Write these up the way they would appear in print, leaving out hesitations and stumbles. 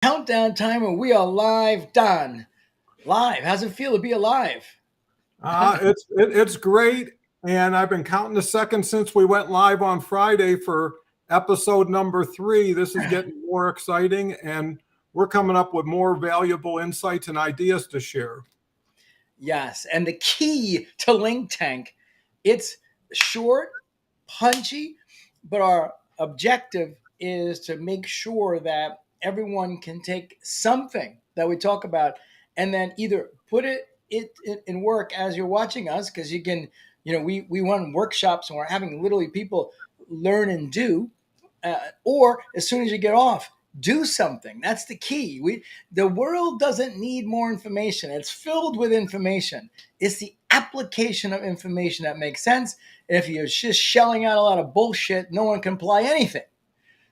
Countdown timer. We are live, Don. Live. How's it feel to be alive? It's great, and I've been counting the seconds since we went live on Friday for episode number 3. This is getting more exciting, and we're coming up with more valuable insights and ideas to share. Yes, and the key to LinkTank, it's short, punchy, but our objective is to make sure that everyone can take something that we talk about and then either put it in work as you're watching us, because you can, we run workshops and we're having literally people learn and do, or as soon as you get off, do something. That's the key. The world doesn't need more information. It's filled with information. It's the application of information that makes sense. And if you're just shelling out a lot of bullshit, no one can apply anything.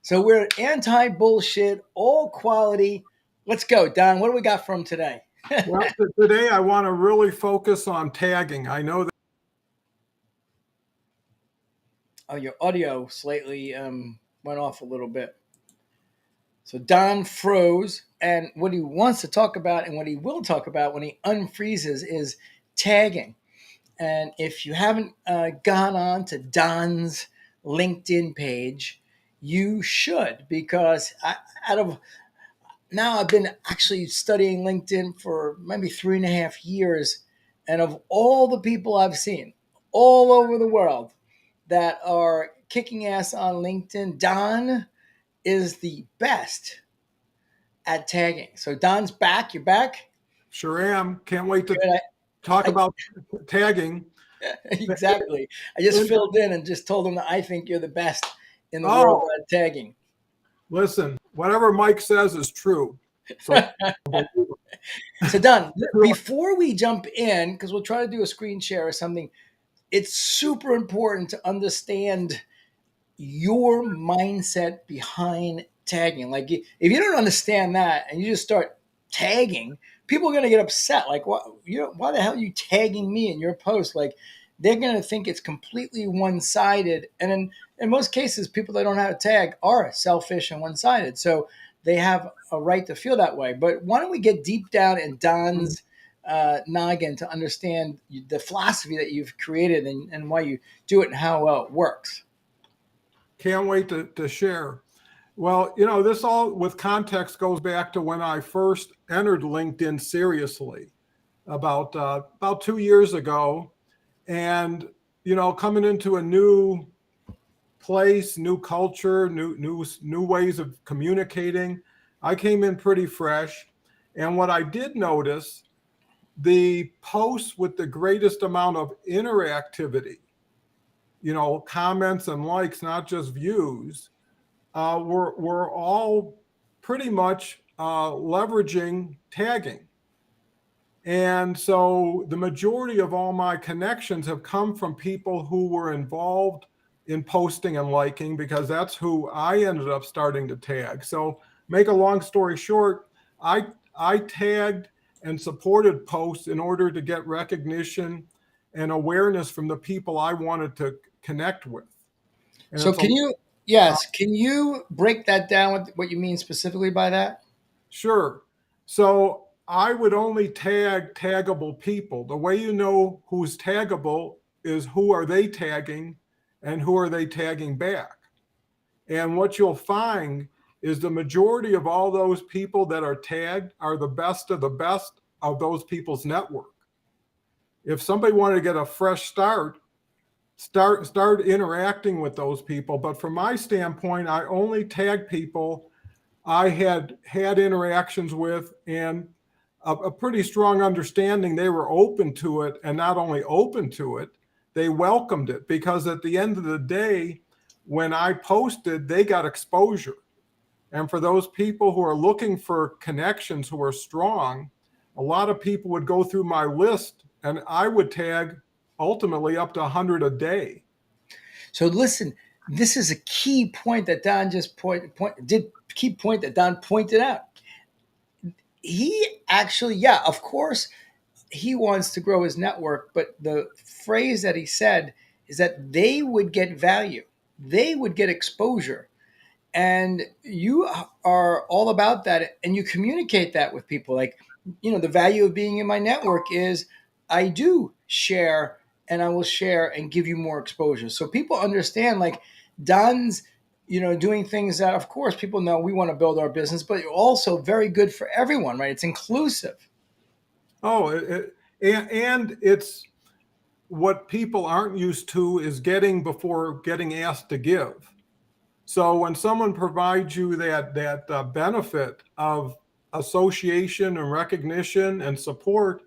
So we're anti-bullshit, all quality. Let's go, Don. What do we got from today? Well, today I want to really focus on tagging. I know that. Oh, your audio slightly went off a little bit. So Don froze, and what he wants to talk about and what he will talk about when he unfreezes is tagging. And if you haven't gone on to Don's LinkedIn page, you should, because I've been actually studying LinkedIn for maybe 3.5 years. And of all the people I've seen all over the world that are kicking ass on LinkedIn, Don is the best at tagging. So Don's back. You're back. Sure am. Can't wait to talk about tagging. Exactly. I just filled in and just told him that I think you're the best in the world at tagging. Listen, whatever Mike says is true. So Don, before we jump in, because we'll try to do a screen share or something, it's super important to understand your mindset behind tagging. Like, if you don't understand that and you just start tagging, people are going to get upset. Like, why the hell are you tagging me in your post? Like, they're going to think it's completely one-sided. And in most cases, people that don't know how to tag are selfish and one-sided. So they have a right to feel that way. But why don't we get deep down in Don's noggin to understand the philosophy that you've created and why you do it and how it works. Can't wait to share. Well, this all with context goes back to when I first entered LinkedIn seriously about 2 years ago. And, coming into a new place, new culture, new ways of communicating, I came in pretty fresh. And what I did notice, the posts with the greatest amount of interactivity, comments and likes, not just views, were all pretty much leveraging tagging. And so the majority of all my connections have come from people who were involved in posting and liking, because that's who I ended up starting to tag. So make a long story short, I tagged and supported posts in order to get recognition and awareness from the people I wanted to connect with. And so can you break that down, what you mean specifically by that? Sure. So I would only tag taggable people. The way you know who's taggable is who are they tagging and who are they tagging back. And what you'll find is the majority of all those people that are tagged are the best of those people's network. If somebody wanted to get a fresh start interacting with those people. But from my standpoint, I only tag people I had interactions with and a pretty strong understanding they were open to it, and not only open to it, they welcomed it, because at the end of the day, when I posted, they got exposure. And for those people who are looking for connections who are strong, a lot of people would go through my list, and I would tag ultimately up to 100 a day. So listen, this is a key point that Don just pointed out. He actually, of course, he wants to grow his network, but the phrase that he said is that they would get value, they would get exposure. And you are all about that, and you communicate that with people. Like, the value of being in my network is I do share, and I will share and give you more exposure. So people understand, like, Don's, doing things that, of course, people know we want to build our business, but also very good for everyone, right? It's inclusive. Oh, and it's what people aren't used to is getting before getting asked to give. So when someone provides you that benefit of association and recognition and support,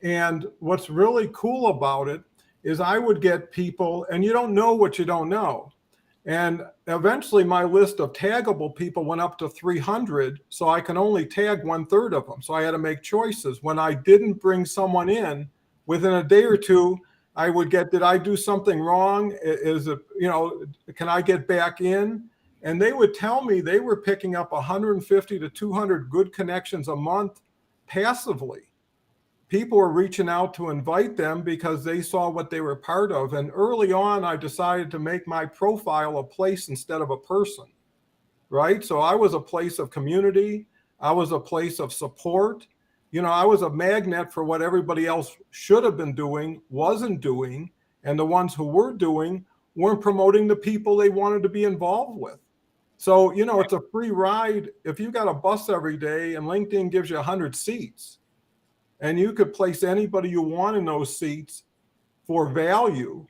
and what's really cool about it is I would get people, and you don't know what you don't know. And eventually my list of taggable people went up to 300, so I can only tag 1/3 of them. So I had to make choices. When I didn't bring someone in, within a day or two, I would get, did I do something wrong? Is it, can I get back in? And they would tell me they were picking up 150 to 200 good connections a month passively. People were reaching out to invite them because they saw what they were part of. And early on, I decided to make my profile a place instead of a person, right? So I was a place of community. I was a place of support. I was a magnet for what everybody else should have been doing, wasn't doing. And the ones who were doing weren't promoting the people they wanted to be involved with. So, it's a free ride. If you got a bus every day and LinkedIn gives you 100 seats, and you could place anybody you want in those seats for value.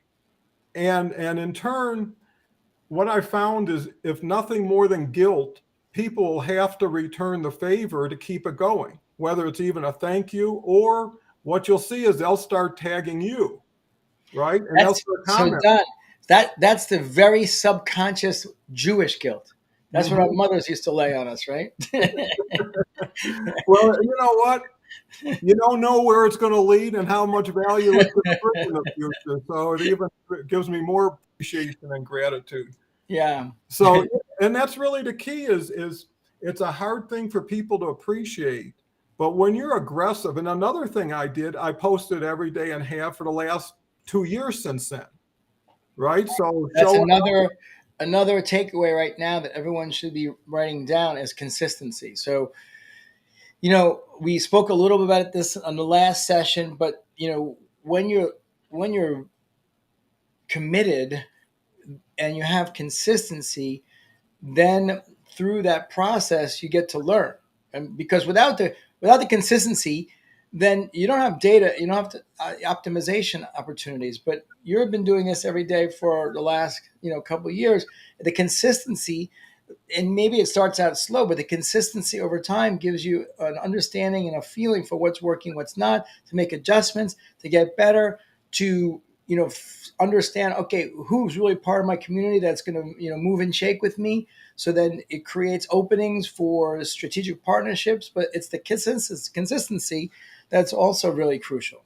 And in turn, what I found is if nothing more than guilt, people will have to return the favor to keep it going, whether it's even a thank you, or what you'll see is they'll start tagging you, right? And they'll That's start so commenting. done. That's the very subconscious Jewish guilt. That's what our Mhm. mothers used to lay on us, right? Well, you know what? You don't know where it's going to lead and how much value it's going to bring in the future. So it even gives me more appreciation and gratitude. Yeah. So, and that's really the key is it's a hard thing for people to appreciate. But when you're aggressive, and another thing I did, I posted every day and have for the last 2 years since then, right? So That's another takeaway right now that everyone should be writing down is consistency. So, we spoke a little bit about this on the last session, but when you're committed and you have consistency, then through that process you get to learn. And because without the consistency, then you don't have data, you don't have optimization opportunities. But you've been doing this every day for the last couple of years. The consistency, and maybe it starts out slow, but the consistency over time gives you an understanding and a feeling for what's working, what's not, to make adjustments, to get better, to understand, okay, who's really part of my community that's going to move and shake with me. So then it creates openings for strategic partnerships, but it's the consistency that's also really crucial.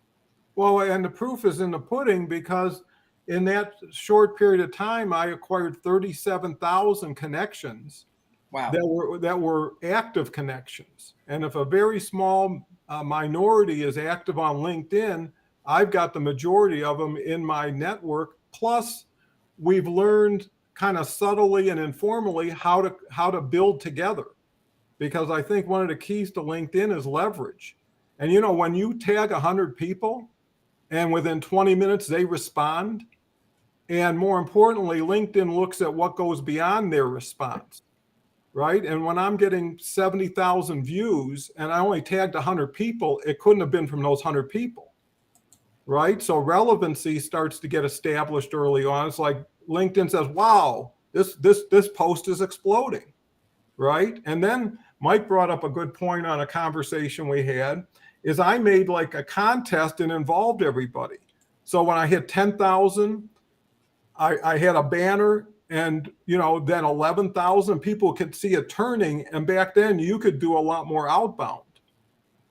well, and the proof is in the pudding because in that short period of time, I acquired 37,000 connections Wow. that were active connections. And if a very small minority is active on LinkedIn, I've got the majority of them in my network. Plus, we've learned kind of subtly and informally how to build together. Because I think one of the keys to LinkedIn is leverage. And when you tag 100 people and within 20 minutes they respond, and more importantly, LinkedIn looks at what goes beyond their response, right? And when I'm getting 70,000 views and I only tagged 100 people, it couldn't have been from those 100 people, right? So relevancy starts to get established early on. It's like LinkedIn says, "Wow, this post is exploding," right? And then Mike brought up a good point on a conversation we had. Is I made like a contest and involved everybody. So when I hit 10,000, I had a banner, and then 11,000 people could see it turning. And back then you could do a lot more outbound,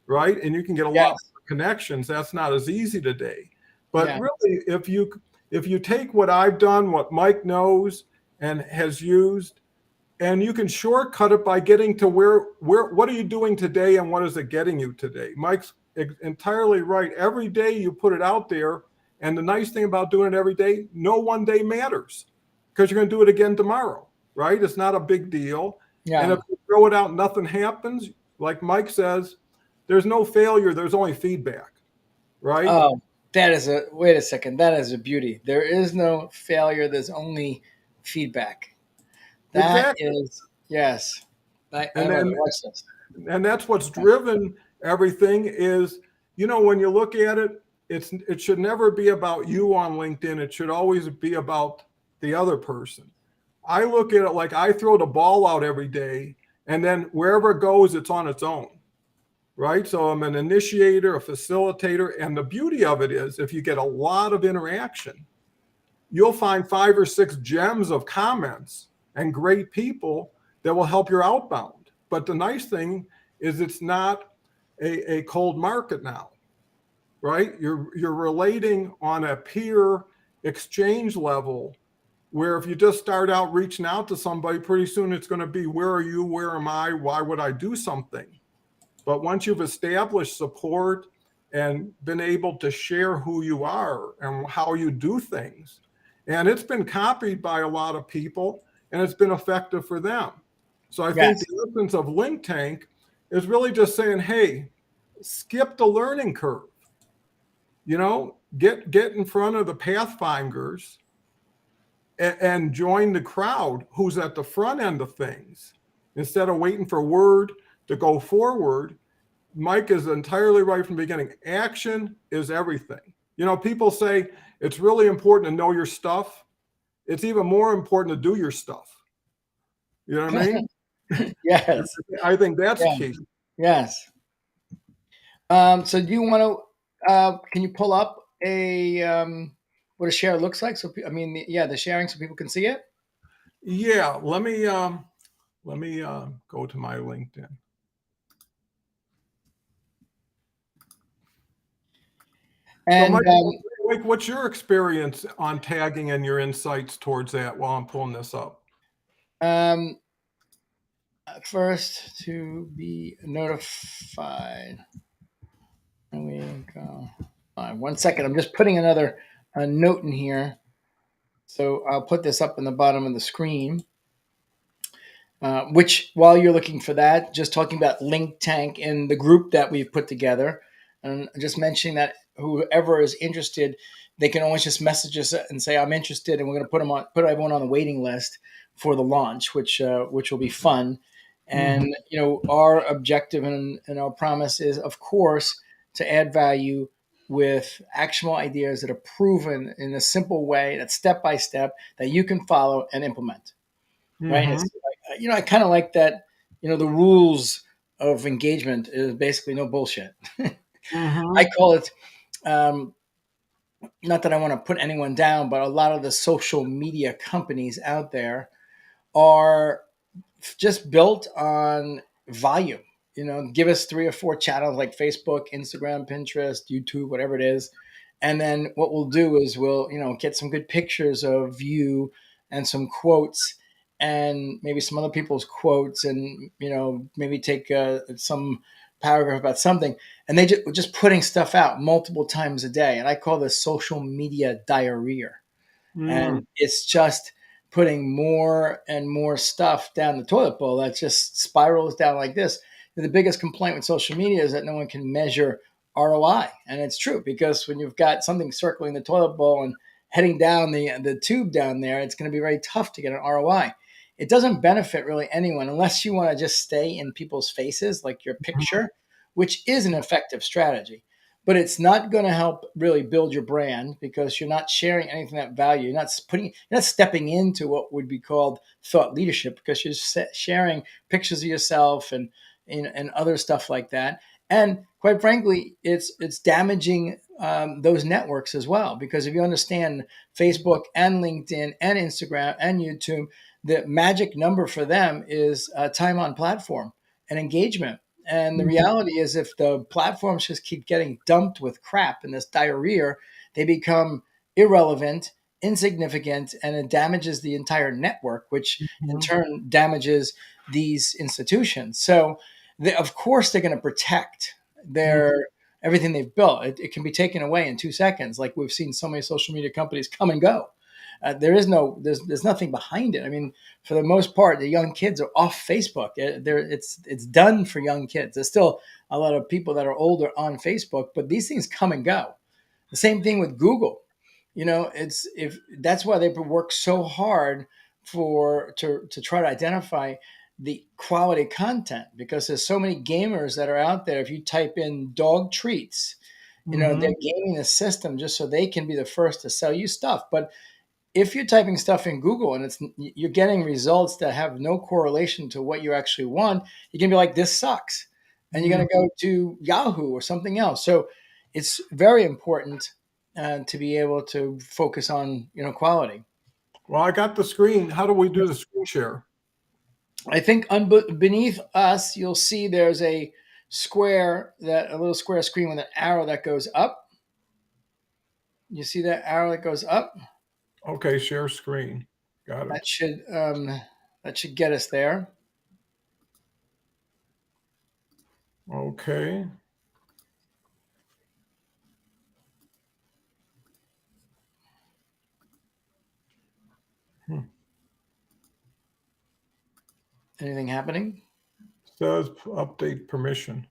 right? And you can get a lot Yes. more connections. That's not as easy today. But Yeah. really, if you take what I've done, what Mike knows and has used, and you can shortcut it by getting to where what are you doing today and what is it getting you today. Mike's entirely right. Every day you put it out there, and the nice thing about doing it every day, no one day matters because you're going to do it again tomorrow. right? It's not a big deal. And Yeah. if you throw it out and nothing happens, like Mike says, there's no failure, there's only feedback, right? Oh, that is a wait a second. That is a beauty. There is no failure. There's only feedback. That Exactly. is yes. I And love then it. Watch this. and that's what's driven everything is, when you look at it, it should never be about you on LinkedIn. It should always be about the other person. I look at it like I throw the ball out every day, and then wherever it goes, it's on its own, right? So I'm an initiator, a facilitator, and the beauty of it is if you get a lot of interaction, you'll find 5 or 6 gems of comments and great people that will help your outbound. But the nice thing is it's not a cold market now, right? You're relating on a peer exchange level where if you just start out reaching out to somebody, pretty soon it's going to be, where are you? Where am I? Why would I do something? But once you've established support and been able to share who you are and how you do things, and it's been copied by a lot of people and it's been effective for them. So I think Yes. the essence of LinkTank is really just saying, hey, skip the learning curve. Get in front of the pathfinders and join the crowd who's at the front end of things. Instead of waiting for word to go forward, Mike is entirely right from the beginning. Action is everything. People say it's really important to know your stuff. It's even more important to do your stuff. You know what I mean? Yes. I think that's Yeah. key. Yes. So do you want to? Can you pull up a what a share looks like? So I mean, yeah, the sharing so people can see it. Yeah, let me go to my LinkedIn. So, And Mike, what's your experience on tagging and your insights towards that while I'm pulling this up? um, first to be notified. There we go. One second. I'm just putting another note in here. So I'll put this up in the bottom of the screen. Which, while you're looking for that, just talking about LinkTank and the group that we've put together, and just mentioning that whoever is interested, they can always just message us and say, "I'm interested," and we're going to put everyone on the waiting list for the launch, which will be fun. Mm-hmm. And our objective and our promise is, of course, to add value with actionable ideas that are proven in a simple way, that's step by step, that you can follow and implement. Right? Mm-hmm. I kind of like that. The rules of engagement is basically no bullshit. I Mm-hmm. call it. Um, Not that I want to put anyone down, but a lot of the social media companies out there are just built on volume. Give us 3 or 4 channels like Facebook, Instagram, Pinterest, YouTube, whatever it is. And then what we'll do is we'll, get some good pictures of you and some quotes and maybe some other people's quotes and, maybe take some paragraph about something. And they just putting stuff out multiple times a day. And I call this social media diarrhea, Mm-hmm. and it's just putting more and more stuff down the toilet bowl that just spirals down like this. And the biggest complaint with social media is that no one can measure ROI, and it's true because when you've got something circling the toilet bowl and heading down the tube down there, it's going to be very tough to get an ROI. It doesn't benefit really anyone unless you want to just stay in people's faces, like your picture, which is an effective strategy, but it's not going to help really build your brand because you're not sharing anything that value. You're not stepping into what would be called thought leadership because you're sharing pictures of yourself and other stuff like that. And quite frankly, it's damaging those networks as well because if you understand Facebook and LinkedIn and Instagram and YouTube, the magic number for them is time on platform and engagement. And the reality is, if the platforms just keep getting dumped with crap and this diarrhea, they become irrelevant, insignificant, and it damages the entire network, which in Mm-hmm. turn damages these institutions. So, of course, they're going to protect their everything they've built. It can be taken away in 2 seconds, like we've seen so many social media companies come and go. There's nothing behind it. I mean, for the most part, the young kids are off Facebook. It's done for young kids. There's still a lot of people that are older on Facebook, but these things come and go. The same thing with Google. It's if that's why they work so hard to try to identify the quality content, because there's so many gamers that are out there. If you type in dog treats, Mm-hmm. they're gaming the system just so they can be the first to sell you stuff. But if you're typing stuff in Google and you're getting results that have no correlation to what you actually want, you can be like, this sucks. And you're going to go to Yahoo or something else. So it's very important to be able to focus on, quality. Well, I got the screen. How do we do the screen share? I think beneath us, you'll see there's a little square screen with an arrow that goes up. You see that arrow that goes up? Okay, share screen. Got it. That should get us there. Okay. Hmm. Anything happening? Says update permission.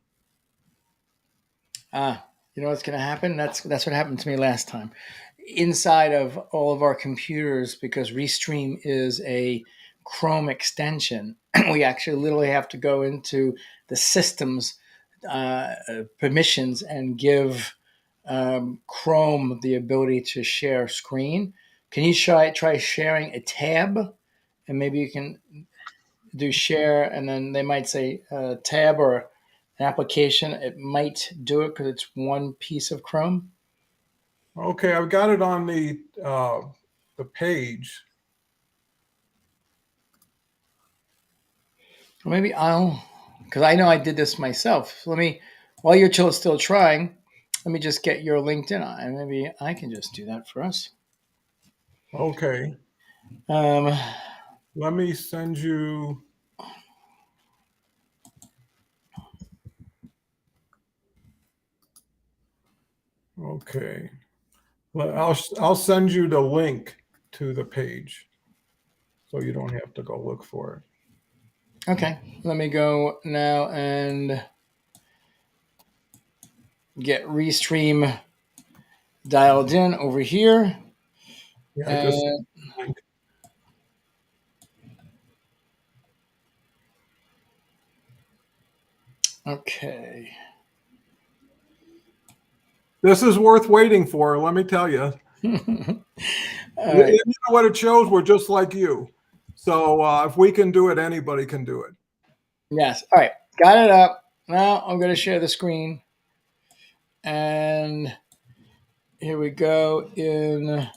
You know what's going to happen? That's what happened to me last time. Inside of all of our computers, because Restream is a Chrome extension, we actually literally have to go into the system's permissions and give Chrome the ability to share screen. Can you try sharing a tab, and maybe you can do share, and then they might say tab or an application. It might do it because it's one piece of Chrome. Okay, I've got it on the page. Or maybe because I know I did this myself. So while you're still trying, let me just get your LinkedIn on, and maybe I can just do that for us. Okay. Um, Let me send you. Okay. Well, I'll send you the link to the page, so you don't have to go look for it. okay, let me go now and get Restream dialed in over here. Yeah, I just And link. okay. This is worth waiting for. Let me tell you. All right. You know what it shows? We're just like you. So if we can do it, anybody can do it. Yes. All right. Got it up. Now I'm going to share the screen. And here we go in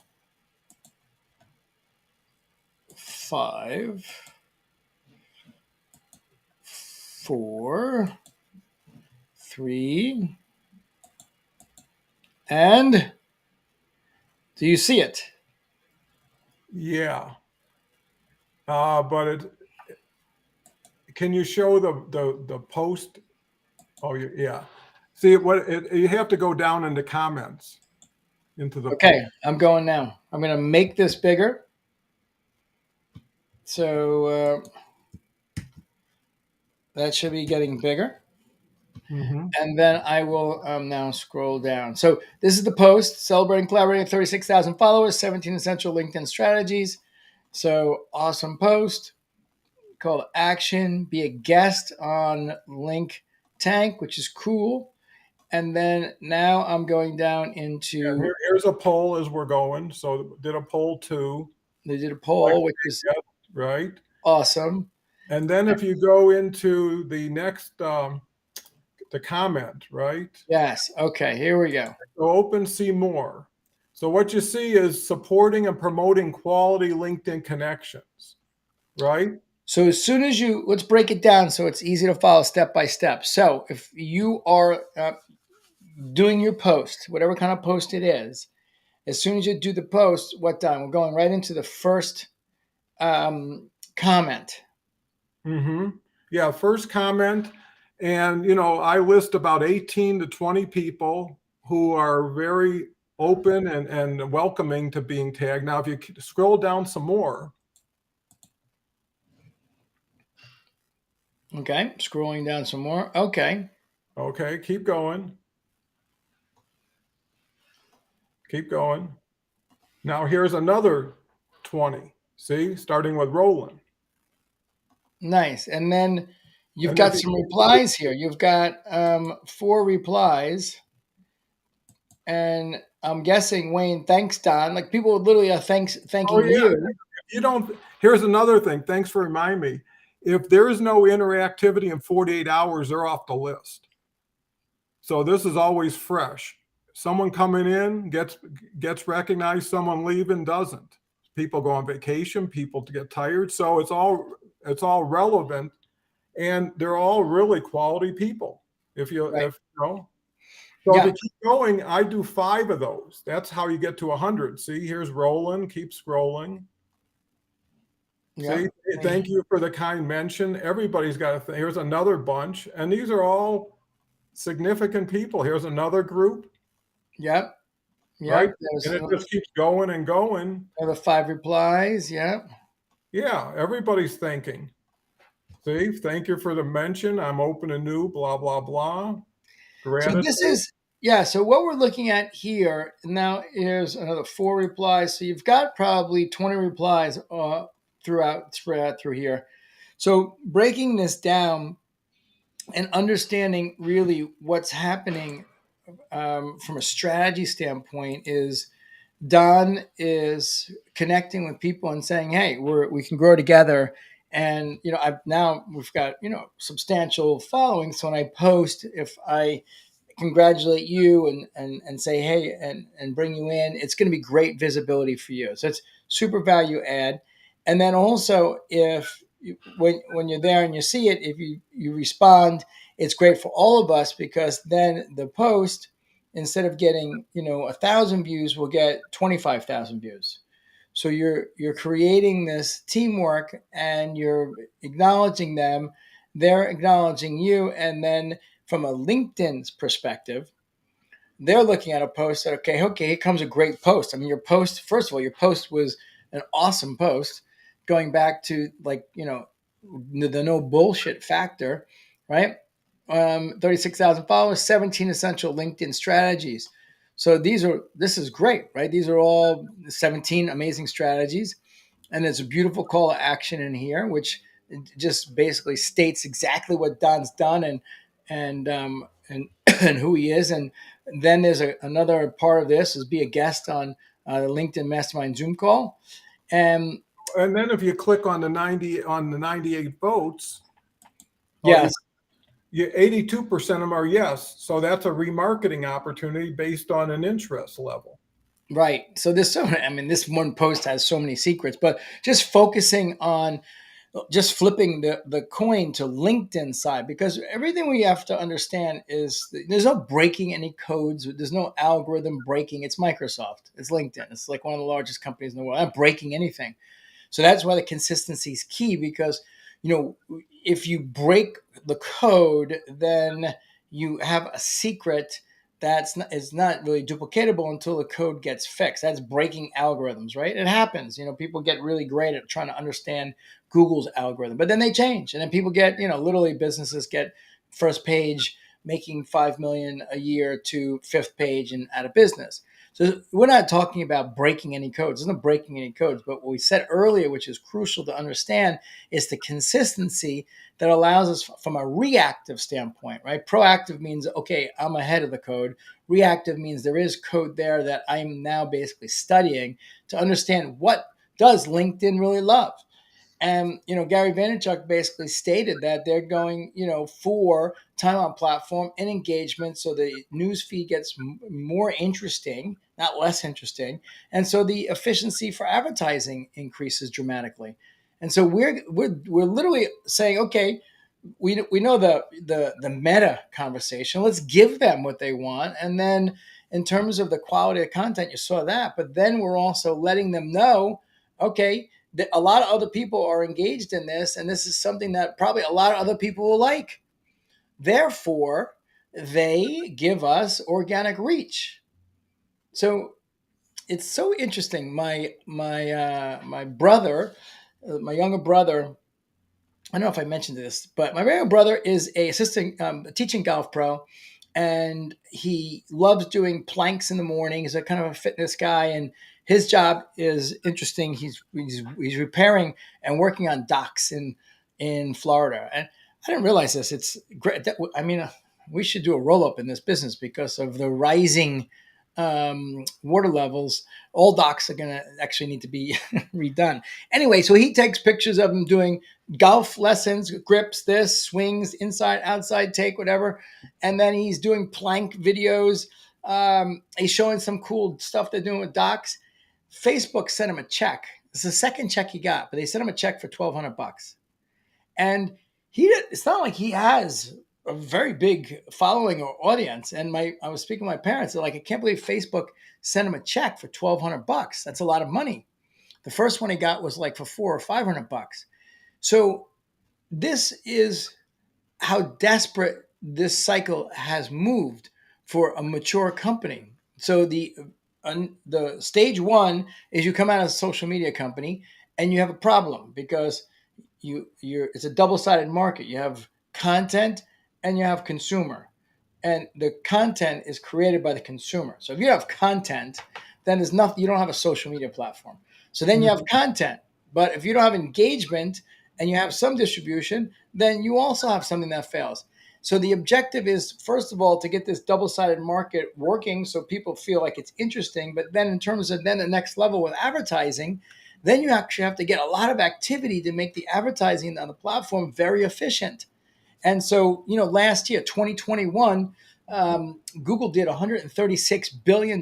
5, 4, 3, and do you see it? Yeah. But can you show the post? Oh, yeah. See you have to go down into comments into the Okay, post. I'm going now. I'm going to make this bigger. So that should be getting bigger. Mm-hmm. And then I will now scroll down. So this is the post celebrating collaborating 36,000 followers, 17 essential LinkedIn strategies. So awesome post. Call to action, be a guest on LinkTank, which is cool. And then now I'm going down And into, here's a poll as we're going. So did a poll too, they did a like poll, which is right? awesome. And then if you go into the next the comment, right? Yes. Okay, here we go. So open see more. So what you see is supporting and promoting quality LinkedIn connections, right? So as soon as let's break it down so it's easy to follow step by step. So if you are doing your post, whatever kind of post it is, as soon as you do the post, what time? We're going right into the first comment. Mm-hmm. Yeah, first comment. And, I list about 18 to 20 people who are very open and welcoming to being tagged. Now, if you scroll down some more, Okay, scrolling down some more. Okay, okay, keep going, keep going. Now here's another 20. See, starting with Roland. nice. And then you've And if got you, some replies here. You've got 4 replies, and I'm guessing Wayne, thanks, Don. Like people literally are oh thanking yeah, you. you don't. Here's another thing. Thanks for reminding me. If there's no interactivity in 48 hours, they're off the list. So this is always fresh. Someone coming in gets recognized. Someone leaving doesn't. People go on vacation. People to get tired. So it's all relevant, and they're all really quality people. If you Right. if you know. So if Yeah. you keep going, I do 5 of those. That's how you get to 100. See, here's Roland. Keep scrolling. Yeah. See, thank you for the kind mention. Everybody's got a thing. Here's another bunch, and these are all significant people. Here's another group, Yep. right? Yep. There's And it just keeps going and going. another 5 replies. Yep. Yeah, everybody's thinking. See, thank you for the mention. I'm open to new, blah, blah, blah. So this Gratitude. is, yeah. So what we're looking at here now is another 4 replies. So you've got probably 20 replies throughout spread out through here. So breaking this down and understanding really what's happening from a strategy standpoint is Don is connecting with people and saying, "Hey, we can grow together." And I've now we've got substantial following. So when I post, if I congratulate you and say hey and bring you in, it's going to be great visibility for you. So it's super value add. And then also if when you're there and you see it, if you respond, it's great for all of us because then the post, instead of getting 1,000 views, will get 25,000 views. So you're creating this teamwork and you're acknowledging them, they're acknowledging you, and then from a LinkedIn's perspective, they're looking at a post that okay, here comes a great post. I mean, your post, first of all, your post was an awesome post, going back to the no bullshit factor, right? 36,000 followers, 17 essential LinkedIn strategies. So this is great, right? These are all 17 amazing strategies. And there's a beautiful call to action in here, which just basically states exactly what Don's done and and who he is. And then there's another part of this is be a guest on the LinkedIn Mastermind Zoom call. And And then if you click on the 98 votes, oh, yes, 82% of them are yes. So that's a remarketing opportunity based on an interest level. right. So there's so I mean, this one post has so many secrets, but just focusing on just flipping the coin to LinkedIn side, because everything we have to understand is there's no breaking any codes. There's no algorithm breaking. It's Microsoft. It's LinkedIn. It's like one of the largest companies in the world. I'm not breaking anything. So that's why the consistency is key because, if you break the code, then you have a secret is not really duplicatable until the code gets fixed. That's breaking algorithms, right? It happens. People get really great at trying to understand Google's algorithm, but then they change, and then people get, literally businesses get first page making 5 million a year to fifth page and out of business. So we're not talking about breaking any codes. There's no breaking any codes. But what we said earlier, which is crucial to understand, is the consistency that allows us from a reactive standpoint, right? Proactive means, okay, I'm ahead of the code. Reactive means there is code there that I'm now basically studying to understand what does LinkedIn really love. And Gary Vaynerchuk basically stated that they're going, for time on platform and engagement, so the news feed gets more interesting, not less interesting, and so the efficiency for advertising increases dramatically. And so we're literally saying, okay, we know the meta conversation. Let's give them what they want, and then in terms of the quality of content, you saw that. But then we're also letting them know, okay, that a lot of other people are engaged in this, and this is something that probably a lot of other people will like. Therefore, they give us organic reach. So it's so interesting. My brother, my younger brother, I don't know if I mentioned this, but my younger brother is a assistant teaching golf pro, and he loves doing planks in the morning. He's a kind of a fitness guy, and his job is interesting. He's repairing and working on docks in Florida, and I didn't realize this. It's great. I mean, we should do a roll up in this business because of the rising water levels. All docks are going to actually need to be redone. Anyway, so he takes pictures of him doing golf lessons, grips, this, swings, inside, outside, take, whatever. And then he's doing plank videos. He's showing some cool stuff they're doing with docs. Facebook sent him a check. It's the second check he got, but they sent him a check for $1,200. And it's not like he has a very big following or audience. And I was speaking to my parents. They're like, I can't believe Facebook sent him a check for $1,200. That's a lot of money. The first one he got was like for $400 or $500. So this is how desperate this cycle has moved for a mature company. So the stage one is you come out as a social media company and you have a problem because it's a double-sided market. You have content and you have consumer. And the content is created by the consumer. So if you have content, then there's nothing, you don't have a social media platform. So then you have content. But if you don't have engagement and you have some distribution, then you also have something that fails. So the objective is, first of all, to get this double-sided market working so people feel like it's interesting. But then in terms of then the next level with advertising, then you actually have to get a lot of activity to make the advertising on the platform very efficient. And so, last year, 2021, Google did $136 billion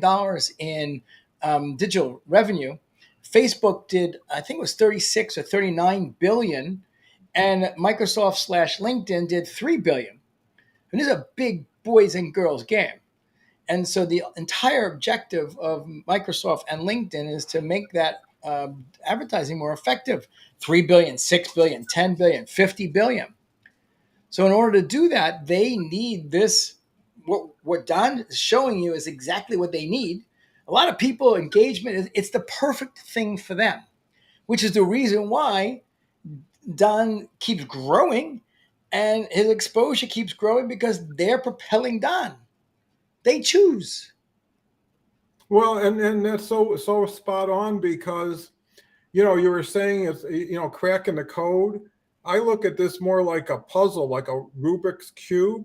in digital revenue. Facebook did, I think it was 36 or 39 billion, and Microsoft slash LinkedIn did 3 billion. And this is a big boys and girls game. And so the entire objective of Microsoft and LinkedIn is to make that advertising more effective. 3 billion, 6 billion, 10 billion, 50 billion. So in order to do that, they need this. What Don is showing you is exactly what they need. A lot of people engagement it's the perfect thing for them, which is the reason why Don keeps growing and his exposure keeps growing because they're propelling Don. They choose. Well, and that's so spot on because you were saying it's cracking the code. I look at this more like a puzzle, like a Rubik's cube,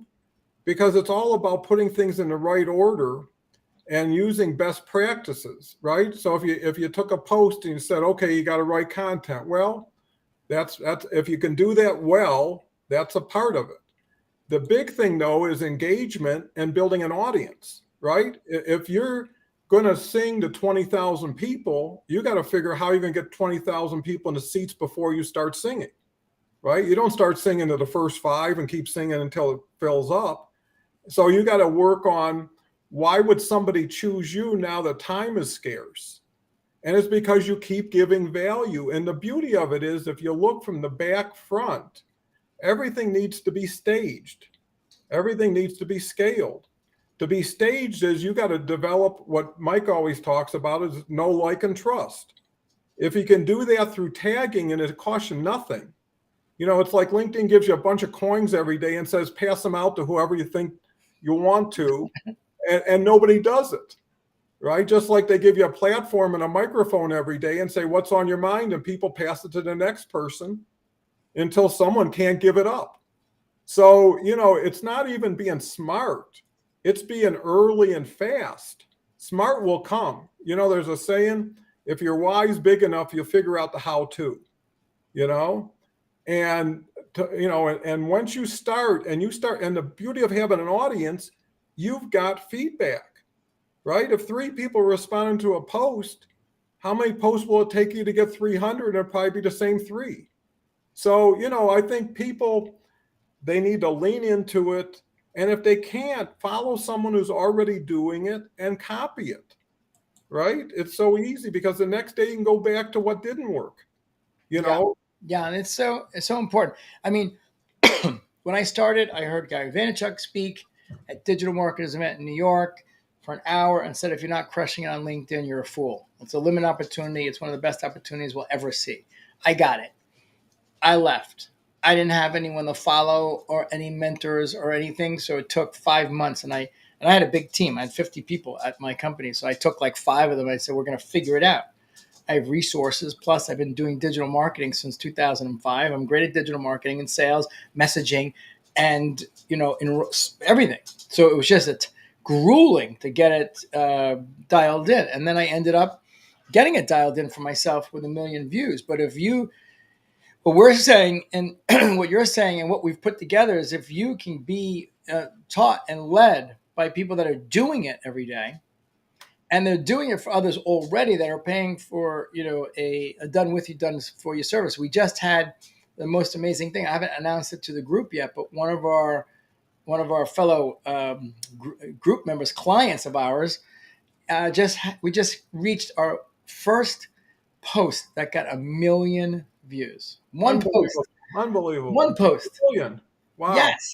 because it's all about putting things in the right order and using best practices, right? So if you took a post and you said, okay, you got to write content, well, that's if you can do that well, that's a part of it. The big thing though is engagement and building an audience, right? If you're going to sing to 20,000 people, you got to figure how you're going to get 20,000 people in the seats before you start singing, right? You don't start singing to the first five and keep singing until it fills up. So you got to work on why would somebody choose you now that time is scarce? And it's because you keep giving value. And the beauty of it is if you look from the back front, everything needs to be staged. Everything needs to be scaled. To be staged is you got to develop what Mike always talks about is know, like, and trust. If you can do that through tagging and it costs you nothing, it's like LinkedIn gives you a bunch of coins every day and says, pass them out to whoever you think you want to, and nobody does it, right? Just like they give you a platform and a microphone every day and say, what's on your mind? And people pass it to the next person until someone can't give it up. So, it's not even being smart. It's being early and fast. Smart will come. There's a saying, if your why's big enough, you'll figure out the how to, and and once you start, and the beauty of having an audience, you've got feedback, right? If 3 people respond to a post, how many posts will it take you to get 300? It'll probably be the same 3. So, I think people, they need to lean into it. And if they can't, follow someone who's already doing it and copy it, right? It's so easy because the next day you can go back to what didn't work, Yeah. Yeah. And it's so important. I mean, when I started, I heard Gary Vaynerchuk speak at Digital Marketers Event in New York. for an hour and said, if you're not crushing it on LinkedIn, you're a fool. It's a limited opportunity. It's one of the best opportunities we'll ever see. I got it. I left. I didn't have anyone to follow or any mentors or anything. So it took 5 months, and I had a big team. I had 50 people at my company. So I took like 5 of them. I said, we're going to figure it out. I have resources. Plus, I've been doing digital marketing since 2005. I'm great at digital marketing and sales, messaging, and in everything. So it was just grueling to get it dialed in, and then I ended up getting it dialed in for myself with 1 million views. But what we're saying and what you're saying and what we've put together is if you can be taught and led by people that are doing it every day, and they're doing it for others already that are paying for a done with you, done for you service. We just had the most amazing thing. I haven't announced it to the group yet, but one of our fellow group members, clients of ours, we just reached our first post that got 1 million views. Unbelievable. Unbelievable. One post. Brilliant. Wow. Yes.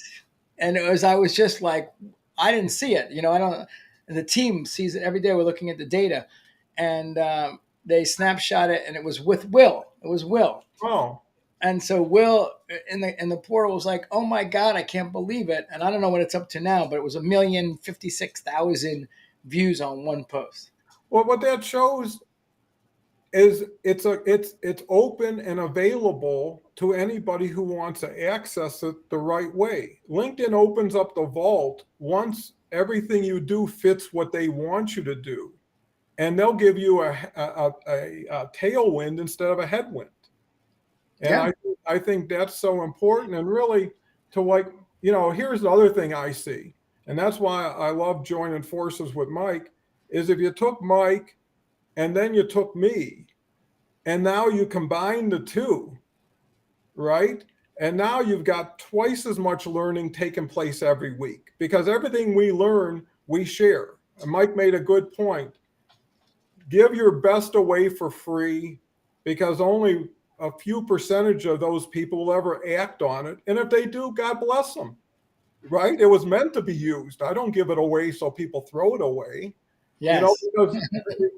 And I was just like, I didn't see it. I don't, the team sees it every day. We're looking at the data, and they snapshot it, and it was with Will. It was Will. Oh. And so Will in the portal was like, oh my God, I can't believe it. And I don't know what it's up to now, but it was 1,056,000 views on one post. Well, what that shows is it's open and available to anybody who wants to access it the right way. LinkedIn opens up the vault once everything you do fits what they want you to do, and they'll give you a tailwind instead of a headwind. And Yeah. I think that's so important. And really, here's the other thing I see, and that's why I love joining forces with Mike, is if you took Mike and then you took me, and now you combine the two, right? And now you've got twice as much learning taking place every week, because everything we learn, we share. And Mike made a good point. Give your best away for free, because only a few percentage of those people will ever act on it. And if they do, God bless them, right? It was meant to be used. I don't give it away so people throw it away. Yes. Because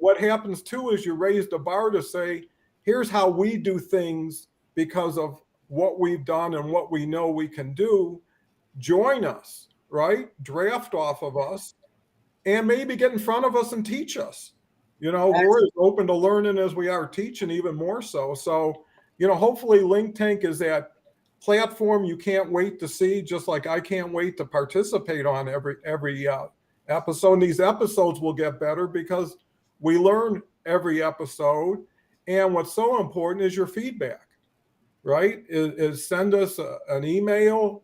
what happens too is you raise the bar to say, here's how we do things because of what we've done and what we know we can do. Join us, right? Draft off of us, and maybe get in front of us and teach us. We're as open to learning as we are teaching, even more so. So, hopefully LinkTank is that platform you can't wait to see, just like I can't wait to participate on every episode. And these episodes will get better because we learn every episode. And what's so important is your feedback, right? Is send us an email,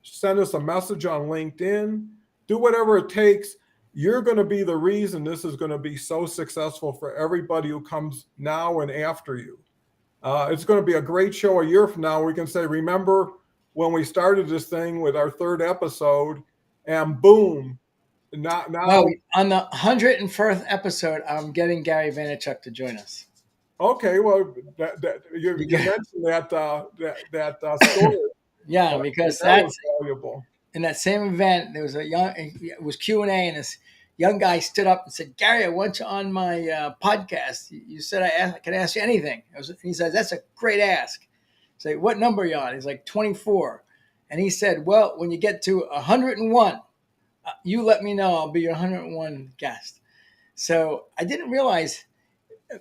send us a message on LinkedIn, do whatever it takes. You're going to be the reason this is going to be so successful for everybody who comes now and after you. It's going to be a great show a year from now. We can say, remember when we started this thing with our 3rd episode, and boom, now. On the 101st episode, I'm getting Gary Vaynerchuk to join us. Okay, well, you mentioned that story. Yeah, because that was valuable. In that same event, there was it was Q&A, and this young guy stood up and said, Gary, I want you on my podcast. You said I can ask you anything. He said, that's a great ask. I say, what number are you on? He's like, 24. And he said, well, when you get to 101, you let me know. I'll be your 101 guest. So I didn't realize,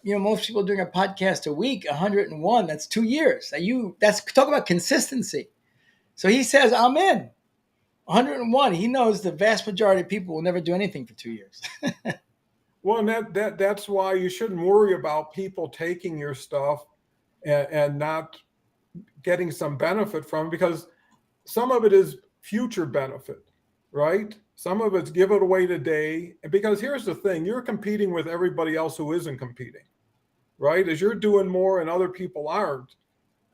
most people are doing a podcast a week. 101, that's 2 years. That's talk about consistency. So he says, I'm in. 101. He knows the vast majority of people will never do anything for 2 years. Well, and that's why you shouldn't worry about people taking your stuff and not getting some benefit from it, because some of it is future benefit, right? Some of it's give it away today. Because here's the thing, you're competing with everybody else who isn't competing, right? As you're doing more and other people aren't,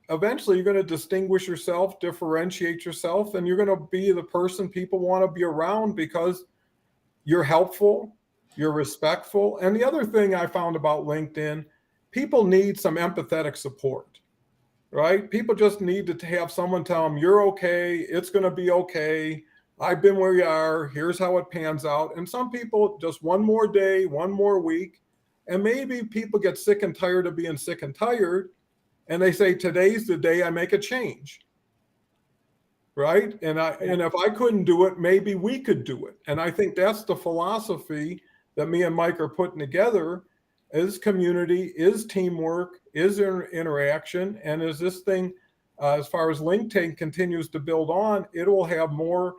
eventually you're going to distinguish yourself, differentiate yourself, and you're going to be the person people want to be around because you're helpful, you're respectful. And the other thing I found about LinkedIn, people need some empathetic support, right? People just need to have someone tell them, you're okay, it's going to be okay, I've been where you are. Here's how it pans out. And some people just one more day, one more week. And maybe people get sick and tired of being sick and tired. And they say, today's the day I make a change. Right. And if I couldn't do it, maybe we could do it. And I think that's the philosophy that me and Mike are putting together is community, is teamwork, is interaction. And as this thing, as far as LinkedIn continues to build on, it will have more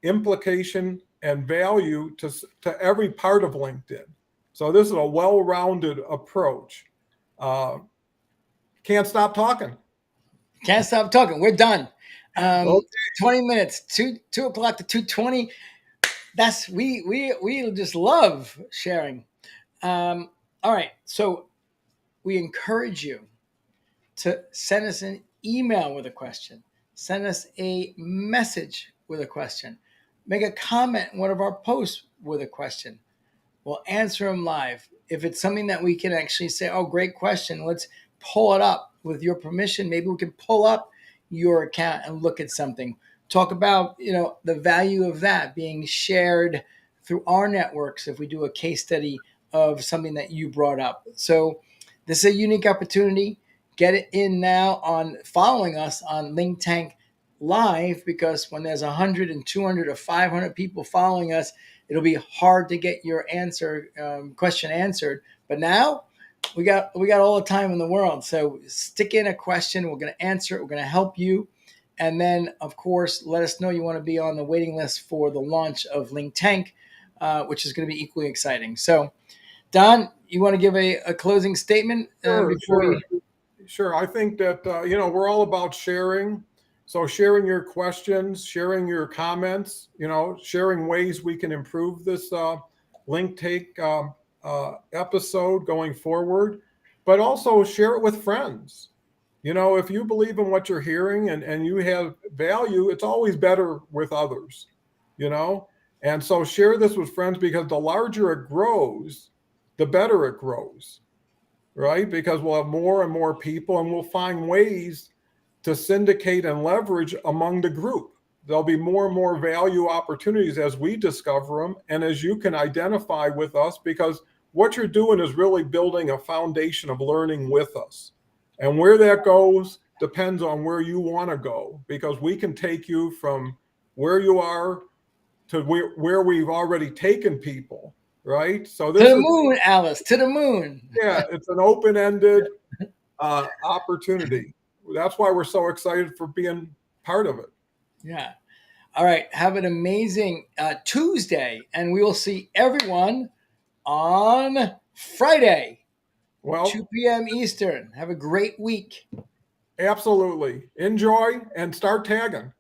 implication and value to every part of LinkedIn. So this is a well-rounded approach. Uh, can't stop talking. Can't stop talking. We're done. Okay. 20 minutes, 2 o'clock to 2:20. That's we just love sharing. All right. So we encourage you to send us an email with a question, send us a message with a question, make a comment in one of our posts with a question. We'll answer them live. If it's something that we can actually say, oh, great question, let's pull it up with your permission. Maybe we can pull up your account and look at something. Talk about, the value of that being shared through our networks if we do a case study of something that you brought up. So this is a unique opportunity. Get it in now on following us on LinkTank Live, because when there's 100 and 200 or 500 people following us, it'll be hard to get your question answered. But now we got all the time in the world. So stick in a question. We're going to answer it. We're going to help you. And then, of course, let us know you want to be on the waiting list for the launch of LinkTank, which is going to be equally exciting. So, Don, you want to give a closing statement Sure, before sure, we? sure. I think that, we're all about sharing. So sharing your questions, sharing your comments, sharing ways we can improve this link take episode going forward, but also share it with friends. If you believe in what you're hearing and you have value, it's always better with others, you know? And so share this with friends because the larger it grows, the better it grows, right? Because we'll have more and more people and we'll find ways to syndicate and leverage among the group. There'll be more and more value opportunities as we discover them and as you can identify with us, because what you're doing is really building a foundation of learning with us. And where that goes depends on where you want to go, because we can take you from where you are to where we've already taken people, right? So To this the is, moon, Alice, to the moon. yeah, it's an open-ended opportunity. That's why we're so excited for being part of it. Yeah. All right. Have an amazing Tuesday, and we will see everyone on Friday, Well, 2 p.m. Eastern. Have a great week. absolutely. Enjoy and start tagging.